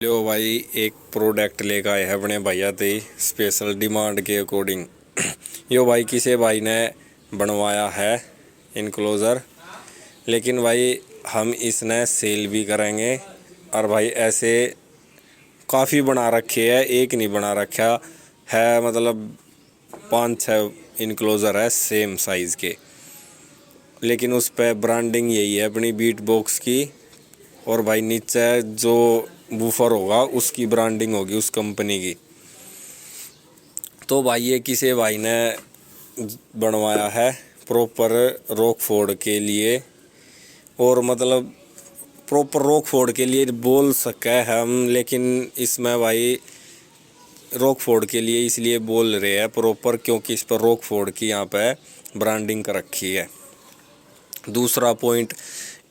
लो भाई, एक प्रोडक्ट लेकर आए हैं अपने भैया ते स्पेशल डिमांड के अकॉर्डिंग। यो भाई किसी भाई ने बनवाया है इनक्लोज़र, लेकिन भाई हम इसने सेल भी करेंगे। और भाई ऐसे काफ़ी बना रखे है, एक नहीं बना रखा है, मतलब 5-6 इनक्लोज़र है सेम साइज़ के, लेकिन उस पर ब्रांडिंग यही है अपनी बीट बॉक्स की। और भाई नीचे जो बूफर होगा उसकी ब्रांडिंग होगी उस कंपनी की। तो भाई ये किसी भाई ने बनवाया है प्रॉपर रॉकफोर्ड के लिए, और मतलब प्रॉपर रॉकफोर्ड के लिए बोल सके हम, लेकिन इसमें भाई रॉकफोर्ड के लिए इसलिए बोल रहे हैं प्रॉपर क्योंकि इस पर रॉकफोर्ड की यहाँ पे ब्रांडिंग कर रखी है। दूसरा पॉइंट,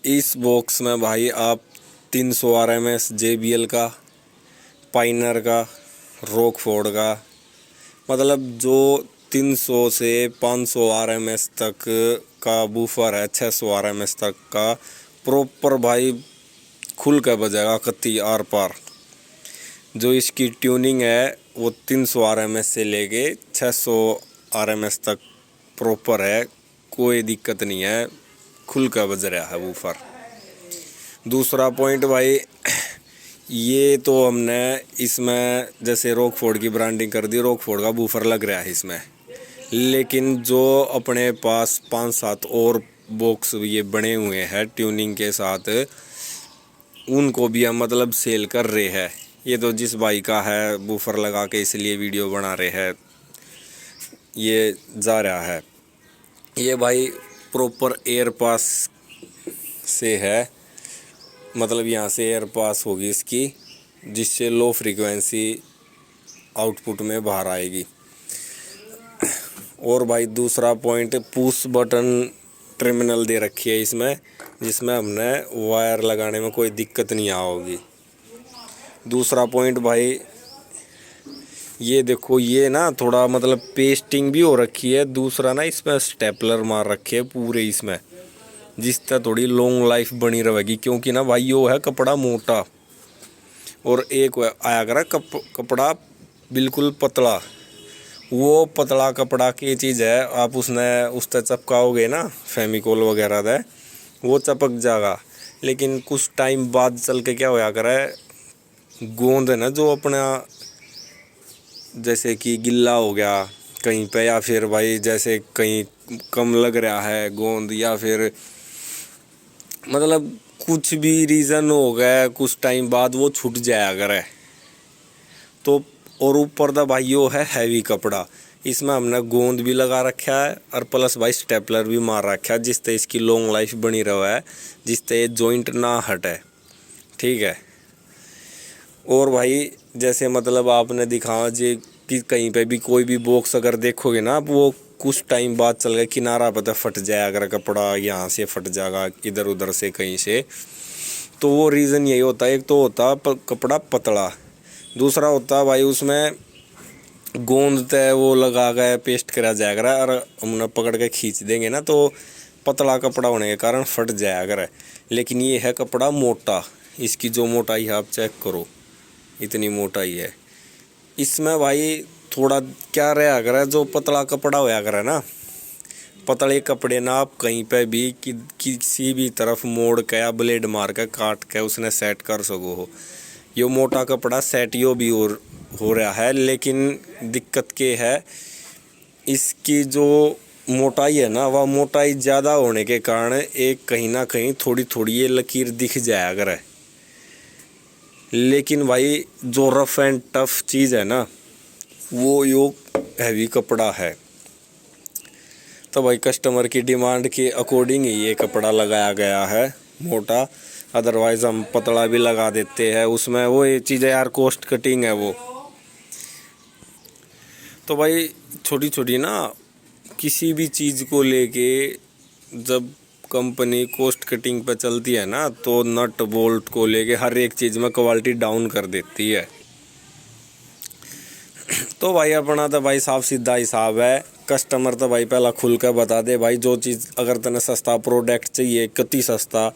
इस बॉक्स में भाई आप 300 RMS JBL का, पाइनर का, रॉकफोर्ड का, मतलब जो 300 से 500 RMS तक का बूफर है, 600 RMS तक का प्रॉपर भाई खुल कर बजेगा कत्ती आर पार। जो इसकी ट्यूनिंग है वो 300 RMS से लेके 600 RMS तक प्रॉपर है, कोई दिक्कत नहीं है, खुल कर बज रहा है बूफर। दूसरा पॉइंट भाई, ये तो हमने इसमें जैसे रॉकफोर्ड की ब्रांडिंग कर दी, रॉकफोर्ड का बूफर लग रहा है इसमें, लेकिन जो अपने पास 5-7 और बॉक्स ये बने हुए हैं ट्यूनिंग के साथ, उनको भी हम मतलब सेल कर रहे हैं। ये तो जिस भाई का है बूफर लगा के इसलिए वीडियो बना रहे हैं, ये जा रहा है। ये भाई प्रॉपर एयर पास से है, मतलब यहाँ से एयर पास होगी इसकी, जिससे लो फ्रीक्वेंसी आउटपुट में बाहर आएगी। और भाई दूसरा पॉइंट, पुश बटन टर्मिनल दे रखी है इसमें, जिसमें हमने वायर लगाने में कोई दिक्कत नहीं आओगी। दूसरा पॉइंट भाई, ये देखो ये ना थोड़ा मतलब पेस्टिंग भी हो रखी है। दूसरा ना इसमें स्टेपलर मार रखे है पूरे इसमें, जिससे थोड़ी लॉन्ग लाइफ बनी रहेगी, क्योंकि ना भाई यो है कपड़ा मोटा, और एक आया करा कपड़ा बिल्कुल पतला। वो पतला कपड़ा की चीज़ है, आप उसने उस पर चपकाओगे ना फेविकोल वगैरह दे, वो चपक जाएगा। लेकिन कुछ टाइम बाद चल के क्या होया करे, गोंद है ना जो अपना जैसे कि गिल्ला हो गया कहीं पे, या फिर भाई जैसे कहीं कम लग रहा है गोंद, या फिर मतलब कुछ भी रीज़न हो गया, कुछ टाइम बाद वो छूट जाया करे तो। और ऊपर दा भाई यो है हैवी कपड़ा, इसमें हमने गोंद भी लगा रखा है और प्लस भाई स्टेपलर भी मार रखा है, जिससे इसकी लॉन्ग लाइफ बनी रहा है, जिससे जॉइंट ना हटे, ठीक है। और भाई जैसे मतलब आपने दिखाया जी कि कहीं पे भी कोई भी बॉक्स अगर देखोगे ना आप, वो कुछ टाइम बाद चल गया किनारा पता फट जाए, अगर कपड़ा यहाँ से फट जाएगा इधर उधर से कहीं से, तो वो रीज़न यही होता है। एक तो होता कपड़ा पतला, दूसरा होता भाई उसमें गोंद तय वो लगा गया पेस्ट करा जाएगा, और हमने पकड़ के खींच देंगे ना तो पतला कपड़ा होने के कारण फट जाएगा। लेकिन ये है कपड़ा मोटा, इसकी जो मोटाई है आप चेक करो, इतनी मोटाई है इसमें भाई। थोड़ा क्या रहा अगर जो पतला कपड़ा होया करे ना, पतले कपड़े ना आप कहीं पे भी किसी भी तरफ मोड़ के या ब्लेड मार के काट के उसने सेट कर सको हो। यो मोटा कपड़ा सेट यो भी हो रहा है, लेकिन दिक्कत के है इसकी जो मोटाई है ना, वह मोटाई ज़्यादा होने के कारण एक कहीं ना कहीं थोड़ी थोड़ी ये लकीर दिख जाए अगर। लेकिन भाई जो रफ एंड टफ चीज़ है ना, वो यो हैवी कपड़ा है। तो भाई कस्टमर की डिमांड के अकॉर्डिंग ही ये कपड़ा लगाया गया है मोटा, अदरवाइज़ हम पतला भी लगा देते हैं उसमें, वो ये चीज़ें यार कॉस्ट कटिंग है वो। तो भाई छोटी छोटी ना किसी भी चीज़ को लेके जब कंपनी कॉस्ट कटिंग पे चलती है ना, तो नट बोल्ट को लेके हर एक चीज़ में क्वालिटी डाउन कर देती है। तो भाई अपना तो भाई साफ सीधा हिसाब है, कस्टमर तो भाई पहला खुल कर बता दे भाई, जो चीज़ अगर तने सस्ता प्रोडक्ट चाहिए, कितनी सस्ता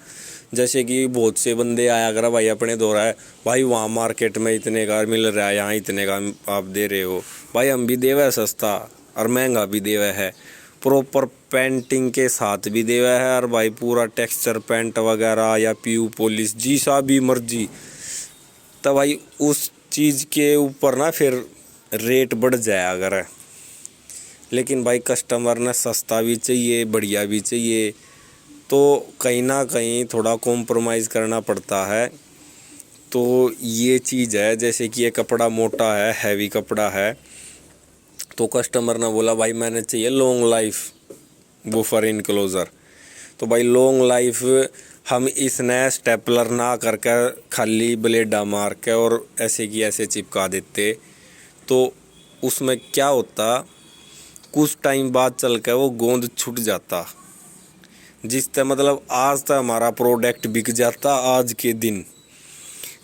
जैसे कि बहुत से बंदे आया करा भाई अपने दो रहा है, भाई वहाँ मार्केट में इतने का मिल रहा है, यहाँ इतने का आप दे रहे हो, भाई हम भी देवे सस्ता और महंगा भी देवे है, प्रॉपर पेंटिंग के साथ भी देवे है, और भाई पूरा टेक्सचर पेंट वगैरह या पीयू पॉलिश जी सा भी मर्जी। तो भाई उस चीज़ के ऊपर ना फिर रेट बढ़ जाए अगर, लेकिन भाई कस्टमर ने सस्ता भी चाहिए बढ़िया भी चाहिए, तो कहीं ना कहीं थोड़ा कॉम्प्रोमाइज़ करना पड़ता है। तो ये चीज़ है, जैसे कि ये कपड़ा मोटा है, हैवी कपड़ा है, तो कस्टमर ने बोला भाई मैंने चाहिए लॉन्ग लाइफ वूफर इनक्लोज़र। तो भाई लॉन्ग लाइफ हम इसने स्टेपलर ना करके खाली ब्लेडा मार के और ऐसे की ऐसे चिपका देते, तो उसमें क्या होता, कुछ टाइम बाद चल के वो गोंद छूट जाता, जिससे मतलब आज तक हमारा प्रोडक्ट बिक जाता आज के दिन,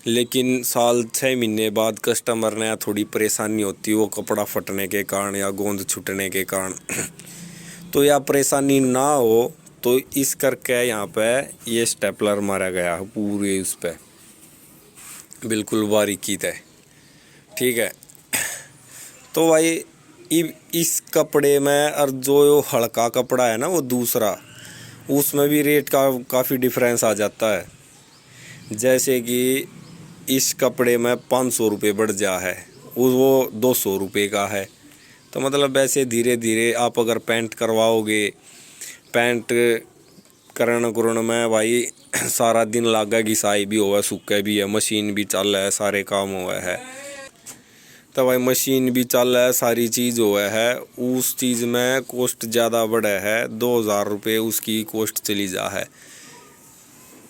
लेकिन साल 6 महीने बाद कस्टमर ने थोड़ी परेशानी होती वो कपड़ा फटने के कारण या गोंद छूटने के कारण। तो यह परेशानी ना हो तो इस करके यहाँ पे ये स्टेपलर मारा गया है पूरे उस पे बिल्कुल बारीकी तय, ठीक है। तो भाई इस कपड़े में और जो हल्का कपड़ा है ना वो दूसरा, उसमें भी रेट का काफ़ी डिफरेंस आ जाता है। जैसे कि इस कपड़े में 500 रुपये बढ़ जा है, वो 200 रुपये का है। तो मतलब ऐसे धीरे धीरे आप अगर पेंट करवाओगे, पेंट करण में भाई सारा दिन लागा, घिसाई भी हुआ, सूखे भी है, मशीन भी चल रहा है, सारे काम हुआ है। तो भाई मशीन भी चल रहा है, सारी चीज़ हुआ है, उस चीज़ में कॉस्ट ज़्यादा बढ़ा है, 2000 रुपये उसकी कॉस्ट चली जा है।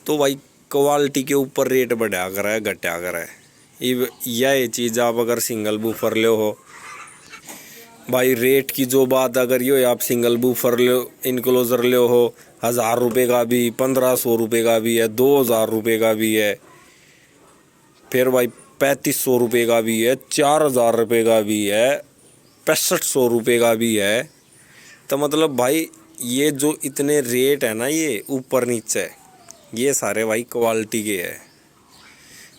तो भाई क्वालिटी के ऊपर रेट बढ़ा कर है, घटा कर है। यह चीज़ आप अगर सिंगल बूफर ले हो भाई, रेट की जो बात अगर ये आप सिंगल बूफर ले इनक्लोज़र ले हो, 1000 रुपये का भी, 1500 रुपये का भी है, 2000 रुपये का भी है, फिर भाई 3500 रुपये का भी है, 4000 रुपये का भी है, 6500 रुपये का भी है। तो मतलब भाई ये जो इतने रेट है ना, ये ऊपर नीचे, ये सारे भाई क्वालिटी के है।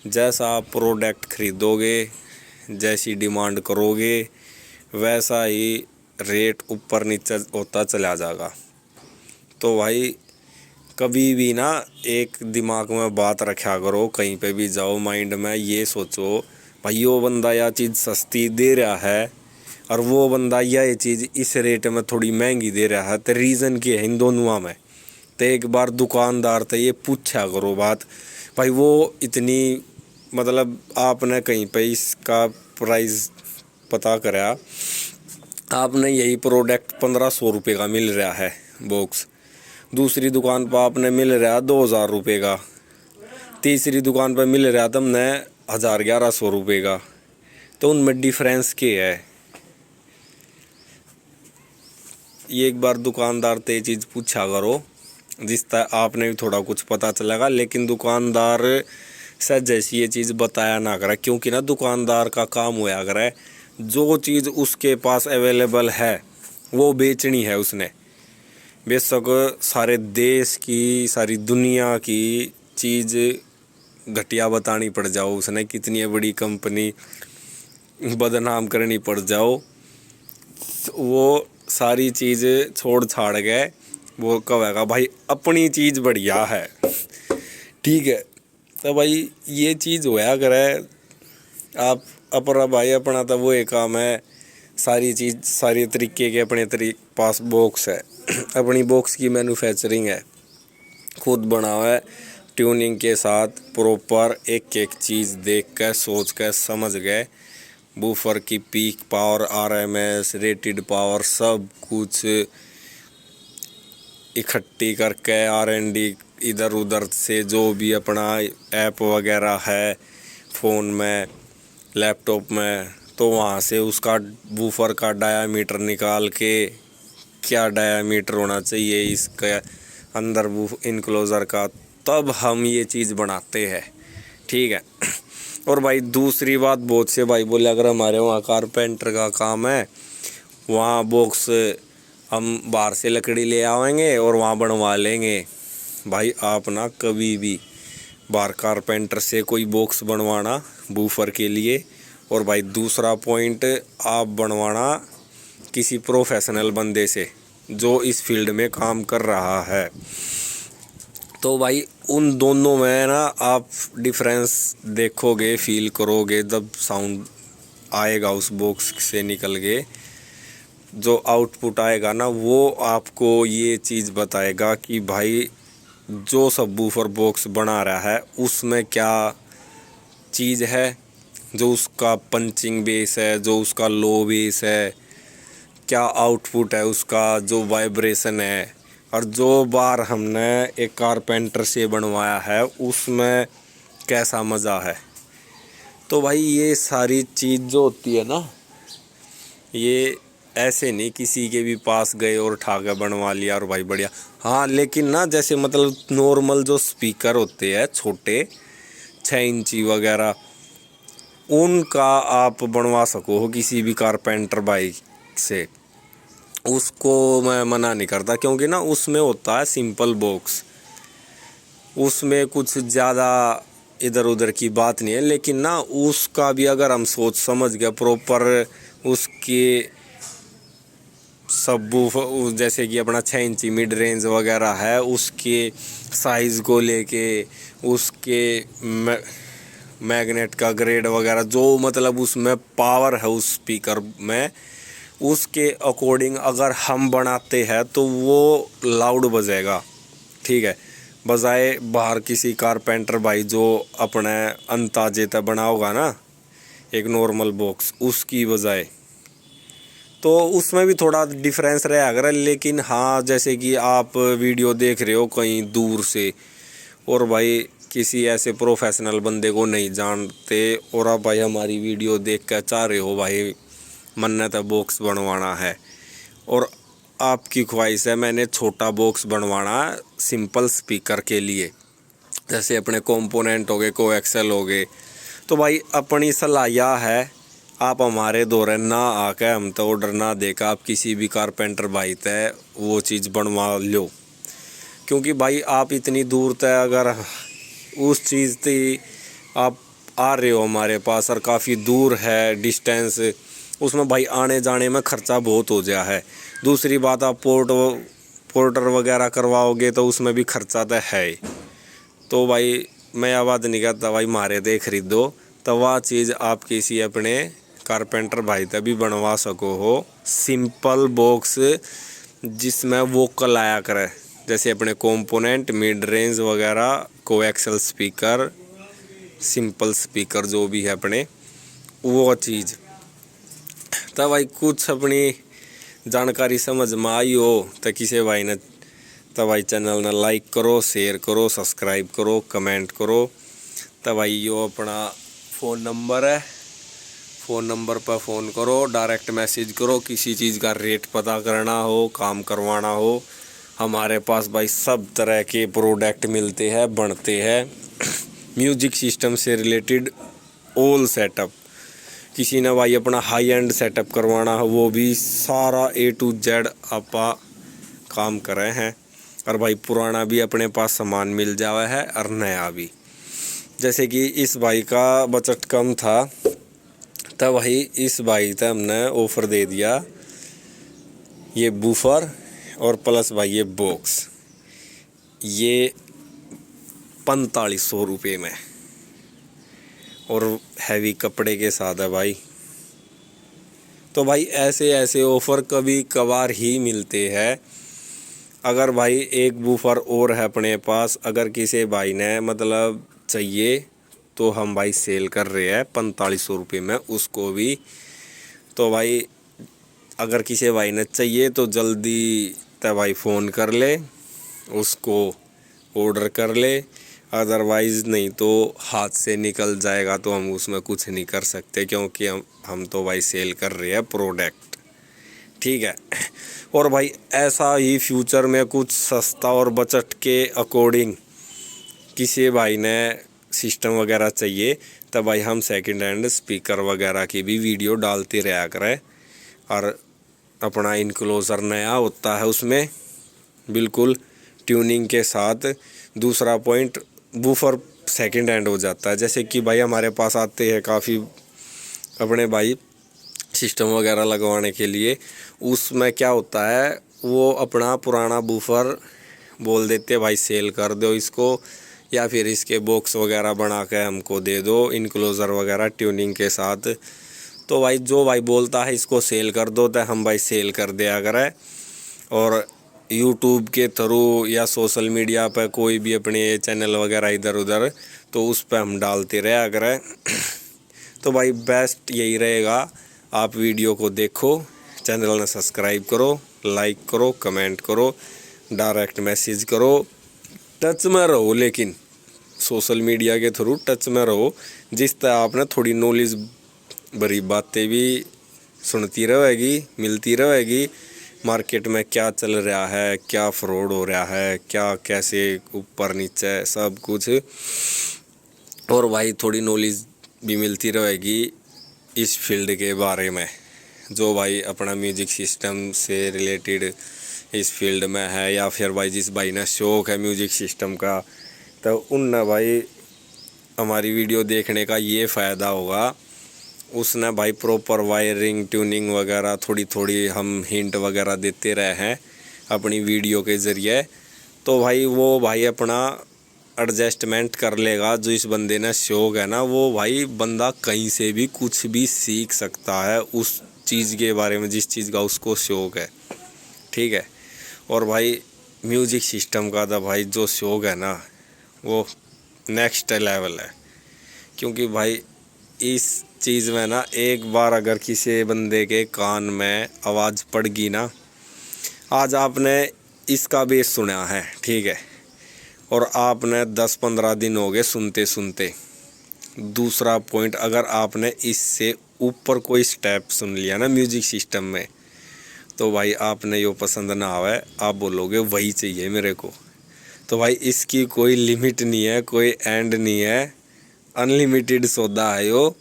जैसा आप प्रोडक्ट खरीदोगे, जैसी डिमांड करोगे, वैसा ही रेट ऊपर नीचे होता चला जाएगा। तो भाई कभी भी ना एक दिमाग में बात रखा करो, कहीं पे भी जाओ माइंड में ये सोचो भाई वो बंदा यह चीज़ सस्ती दे रहा है और वो बंदा यह चीज़ इस रेट में थोड़ी महंगी दे रहा है, तो रीज़न क्या है इन दोनों में। तो एक बार दुकानदार से ये पूछा करो बात, भाई वो इतनी मतलब आपने कहीं पे इसका प्राइस पता करा, आपने यही प्रोडक्ट 1500 रुपये का मिल रहा है बॉक्स, दूसरी दुकान पर आपने मिल रहा है 2000 रुपये का, तीसरी दुकान पर मिल रहा था हमने 1100 रुपये का। तो उनमें डिफरेंस क्या है, ये एक बार दुकानदार से ये चीज़ पूछा करो, जिससे आपने भी थोड़ा कुछ पता चलेगा। लेकिन दुकानदार से जैसी ये चीज़ बताया ना करे, क्योंकि ना दुकानदार का काम हुआ करे जो चीज़ उसके पास अवेलेबल है वो बेचनी है उसने। बेशक सारे देश की, सारी दुनिया की चीज़ घटिया बतानी पड़ जाओ उसने, कितनी बड़ी कंपनी बदनाम करनी पड़ जाओ, वो सारी चीज़ छोड़ छाड़ गए, वो कहेगा भाई अपनी चीज़ बढ़िया है, ठीक है। तो भाई ये चीज़ होया करे आप अपना भाई अपना, तो वो एक काम है, सारी चीज़ सारी तरीके के अपने पास बॉक्स है, अपनी बॉक्स की मैन्युफैक्चरिंग है, खुद बना हुआ है ट्यूनिंग के साथ, प्रॉपर एक एक चीज़ देख कर सोच कर समझ गए, बूफर की peak power, RMS rated power सब कुछ इकट्ठी करके R&D इधर उधर से जो भी अपना ऐप वगैरह है फ़ोन में, लैपटॉप में, तो वहाँ से उसका बूफर का डायामीटर निकाल के क्या डायामीटर होना चाहिए इसके अंदर इनक्लोज़र का, तब हम ये चीज़ बनाते हैं, ठीक है। और भाई दूसरी बात, बहुत से भाई बोले अगर हमारे वहाँ कारपेंटर का काम है, वहाँ बॉक्स हम बाहर से लकड़ी ले आएंगे और वहाँ बनवा लेंगे, भाई आप ना कभी भी बार कारपेंटर से कोई बॉक्स बनवाना बूफर के लिए, और भाई दूसरा पॉइंट आप बनवाना किसी प्रोफेशनल बंदे से जो इस फील्ड में काम कर रहा है। तो भाई उन दोनों में ना आप डिफरेंस देखोगे, फील करोगे जब साउंड आएगा उस बॉक्स से निकल के, जो आउटपुट आएगा ना वो आपको ये चीज़ बताएगा कि भाई जो सबवूफर बॉक्स बना रहा है उसमें क्या चीज़ है, जो उसका पंचिंग बेस है, जो उसका लो बेस है, क्या आउटपुट है उसका, जो वाइब्रेशन है, और जो बार हमने एक कारपेंटर से बनवाया है उसमें कैसा मज़ा है। तो भाई ये सारी चीज़ जो होती है ना, ये ऐसे नहीं किसी के भी पास गए और उठा के बनवा लिया और भाई बढ़िया। हाँ लेकिन ना जैसे मतलब नॉर्मल जो स्पीकर होते हैं छोटे 6 इंची वगैरह, उनका आप बनवा सको हो किसी भी कारपेंटर भाई से, उसको मैं मना नहीं करता, क्योंकि ना उसमें होता है सिंपल बॉक्स, उसमें कुछ ज़्यादा इधर उधर की बात नहीं है। लेकिन ना उसका भी अगर हम सोच समझ गए प्रॉपर, उसके सब जैसे कि अपना 6 इंची मिड रेंज वगैरह है, उसके साइज़ को लेके, उसके मैग्नेट का ग्रेड वगैरह, जो मतलब उसमें पावर है उस स्पीकर में, उसके अकॉर्डिंग अगर हम बनाते हैं तो वो लाउड बजेगा। ठीक है, बजाय बाहर किसी कारपेंटर भाई जो अपने अंदाजे तक बना होगा ना एक नॉर्मल बॉक्स, उसकी बजाय, तो उसमें भी थोड़ा डिफरेंस रहे अगर। लेकिन हाँ जैसे कि आप वीडियो देख रहे हो कहीं दूर से और भाई किसी ऐसे प्रोफेशनल बंदे को नहीं जानते, और आप भाई हमारी वीडियो देख कर चाह रहे हो भाई मन्नत है बॉक्स बनवाना है, और आपकी ख्वाहिश है मैंने छोटा बॉक्स बनवाना है सिंपल स्पीकर के लिए, जैसे अपने कंपोनेंट हो गए, कोएक्सेल हो गए, तो भाई अपनी सलाह यह है आप हमारे दौरे ना आके, हम तो ऑर्डर ना देकर आप किसी भी कारपेंटर भाई तय वो चीज़ बनवा लो। क्योंकि भाई आप इतनी दूर तय अगर उस चीज़ थी आप आ रहे हो हमारे पास और काफ़ी दूर है डिस्टेंस, उसमें भाई आने जाने में ख़र्चा बहुत हो गया है। दूसरी बात आप पोर्टर वगैरह करवाओगे तो उसमें भी खर्चा तो है। तो भाई मैं यह बात नहीं कहता भाई मारे दे खरीदो, तो वह चीज़ आप किसी अपने कारपेंटर भाई तक भी बनवा सको हो सिंपल बॉक्स जिसमें वोकल आया करे, जैसे अपने कंपोनेंट मिड रेंज वगैरह, कोएक्सल स्पीकर, सिंपल स्पीकर जो भी है अपने वो चीज़। तो भाई कुछ अपनी जानकारी समझ में आई हो तो किसी भाई ने तो भाई चैनल ने लाइक करो, शेयर करो, सब्सक्राइब करो, कमेंट करो। तो भाई यो अपना फ़ोन नंबर है, फ़ोन नंबर पर फ़ोन करो, डायरेक्ट मैसेज करो, किसी चीज़ का रेट पता करना हो, काम करवाना हो, हमारे पास भाई सब तरह के प्रोडक्ट मिलते हैं, बनते हैं। म्यूजिक सिस्टम से रिलेटेड ऑल सेटअप, किसी ने भाई अपना हाई एंड सेटअप करवाना हो वो भी सारा A to Z आप काम कर रहे हैं। और भाई पुराना भी अपने पास सामान मिल जावा है और नया भी। जैसे कि इस भाई का बजट कम था तब भाई इस भाई तक हमने ऑफ़र दे दिया ये बूफर और प्लस भाई ये बॉक्स, ये 4500 रुपये में, और हैवी कपड़े के साथ है भाई। तो भाई ऐसे ऐसे ऑफ़र कभी कभार ही मिलते हैं। अगर भाई एक बूफर और है अपने पास, अगर किसी भाई ने मतलब चाहिए तो हम भाई सेल कर रहे हैं 4500 रुपये में उसको भी। तो भाई अगर किसी भाई ने चाहिए तो जल्दी तब भाई फ़ोन कर ले, उसको ऑर्डर कर ले, अदरवाइज़ नहीं तो हाथ से निकल जाएगा तो हम उसमें कुछ नहीं कर सकते, क्योंकि हम तो भाई सेल कर रहे हैं प्रोडक्ट। ठीक है, और भाई ऐसा ही फ्यूचर में कुछ सस्ता और बजट के अकॉर्डिंग किसी भाई ने सिस्टम वगैरह चाहिए तब भाई हम सेकंड हैंड स्पीकर वगैरह की भी वीडियो डालते रहा करें। और अपना इनक्लोज़र नया होता है उसमें बिल्कुल ट्यूनिंग के साथ दूसरा पॉइंट वूफर सेकंड हैंड हो जाता है। जैसे कि भाई हमारे पास आते हैं काफ़ी अपने भाई सिस्टम वगैरह लगवाने के लिए, उसमें क्या होता है वो अपना पुराना बूफर बोल देते भाई सेल कर दो इसको, या फिर इसके बॉक्स वगैरह बना के हमको दे दो इनक्लोज़र वगैरह ट्यूनिंग के साथ। तो भाई जो भाई बोलता है इसको सेल कर दो तो हम भाई सेल कर दिया करें, और यूट्यूब के थ्रू या सोशल मीडिया पर कोई भी अपने चैनल वगैरह इधर उधर तो उस पर हम डालते रहे करें। तो भाई बेस्ट यही रहेगा, आप वीडियो को देखो, चैनल ने सब्सक्राइब करो, लाइक करो, कमेंट करो, डायरेक्ट मैसेज करो, टच में रहो, लेकिन सोशल मीडिया के थ्रू टच में रहो, जिस तरह आपने थोड़ी नॉलेज भरी बातें भी सुनती रहेगी, मिलती रहेगी, मार्केट में क्या चल रहा है, क्या फ्रॉड हो रहा है, क्या कैसे ऊपर नीचे सब कुछ, और भाई थोड़ी नॉलेज भी मिलती रहेगी इस फील्ड के बारे में। जो भाई अपना म्यूजिक सिस्टम से रिलेटेड इस फील्ड में है, या फिर भाई जिस भाई ने शौक़ है म्यूजिक सिस्टम का, तो उनने भाई हमारी वीडियो देखने का ये फ़ायदा होगा, उसने भाई प्रॉपर वायरिंग ट्यूनिंग वगैरह थोड़ी थोड़ी हम हिंट वगैरह देते रहे हैं अपनी वीडियो के ज़रिए, तो भाई वो भाई अपना एडजस्टमेंट कर लेगा। जो इस बंदे ने शौक़ है ना, वो भाई बंदा कहीं से भी कुछ भी सीख सकता है उस चीज़ के बारे में जिस चीज़ का उसको शौक़ है, ठीक है। और भाई म्यूजिक सिस्टम का तो भाई जो शौक़ है ना वो नेक्स्ट लेवल है, क्योंकि भाई इस चीज़ में ना एक बार अगर किसी बंदे के कान में आवाज़ पड़ गई ना, आज आपने इसका बेस सुना है, ठीक है, और आपने 10-15 दिन हो गए सुनते सुनते, दूसरा पॉइंट अगर आपने इससे ऊपर कोई स्टेप सुन लिया ना म्यूजिक सिस्टम में, तो भाई आपने यो पसंद ना आवे, आप बोलोगे वही चाहिए मेरे को। तो भाई इसकी कोई लिमिट नहीं है, कोई एंड नहीं है, अनलिमिटेड सौदा है यो।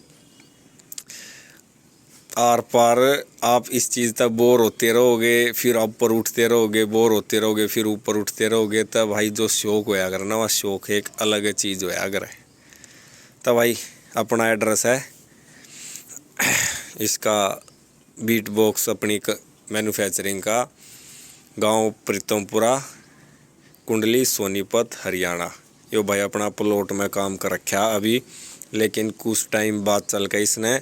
आर पार आप इस चीज़ तक बोर होते रहोगे, फिर ऊपर उठते रहोगे, बोर होते रहोगे, फिर ऊपर उठते रहोगे, तब भाई जो शौक़ होया अगर ना, वह शौक़ एक अलग चीज़ होया अगर है। तब भाई अपना एड्रेस है इसका बीट बॉक्स अपनी मैन्युफैक्चरिंग का, गांव प्रीतमपुरा, कुंडली, सोनीपत, हरियाणा। यो भाई अपना प्लॉट में काम कर रखा अभी, लेकिन कुछ टाइम बाद चल के इसने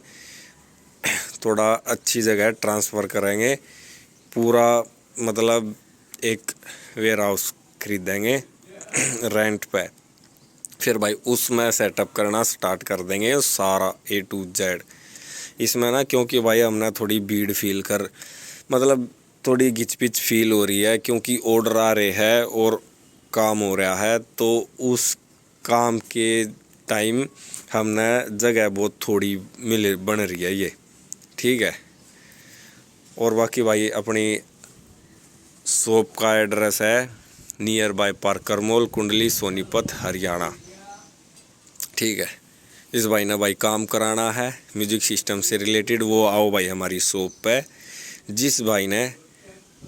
थोड़ा अच्छी जगह ट्रांसफ़र करेंगे, पूरा मतलब एक वेयर हाउस खरीदेंगे रेंट पे, फिर भाई उसमें सेटअप करना स्टार्ट कर देंगे सारा A to Z इसमें ना। क्योंकि भाई हमने थोड़ी भीड़ फील कर, मतलब थोड़ी घिचपिच फील हो रही है, क्योंकि ऑर्डर आ रहे हैं और काम हो रहा है, तो उस काम के टाइम हमने जगह बहुत थोड़ी बन रही है ये, ठीक है। और बाकी भाई अपनी शॉप का एड्रेस है नियर बाय पार्कर मॉल, कुंडली, सोनीपत, हरियाणा, ठीक है। इस भाई ने भाई काम कराना है म्यूजिक सिस्टम से रिलेटेड, वो आओ भाई हमारी शॉप पे। जिस भाई ने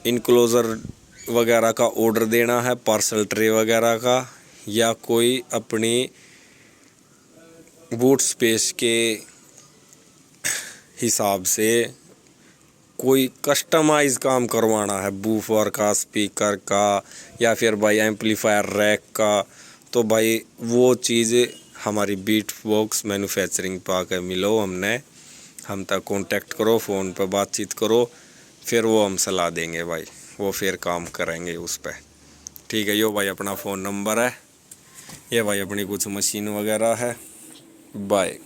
इनक्लोज़र वगैरह का ऑर्डर देना है, पार्सल ट्रे वगैरह का, या कोई अपनी बूट स्पेस के हिसाब से कोई कस्टमाइज काम करवाना है, बूफर का, स्पीकर का, या फिर भाई एम्पलीफायर रैक का, तो भाई वो चीज़ हमारी बीट बॉक्स मैन्युफैक्चरिंग पे आकर मिलो, हम तक कांटेक्ट करो, फ़ोन पे बातचीत करो, फिर वो हम सलाह देंगे भाई, वो फिर काम करेंगे उस पर, ठीक है। यो भाई अपना फ़ोन नंबर है, ये भाई अपनी कुछ मशीन वगैरह है। बाय।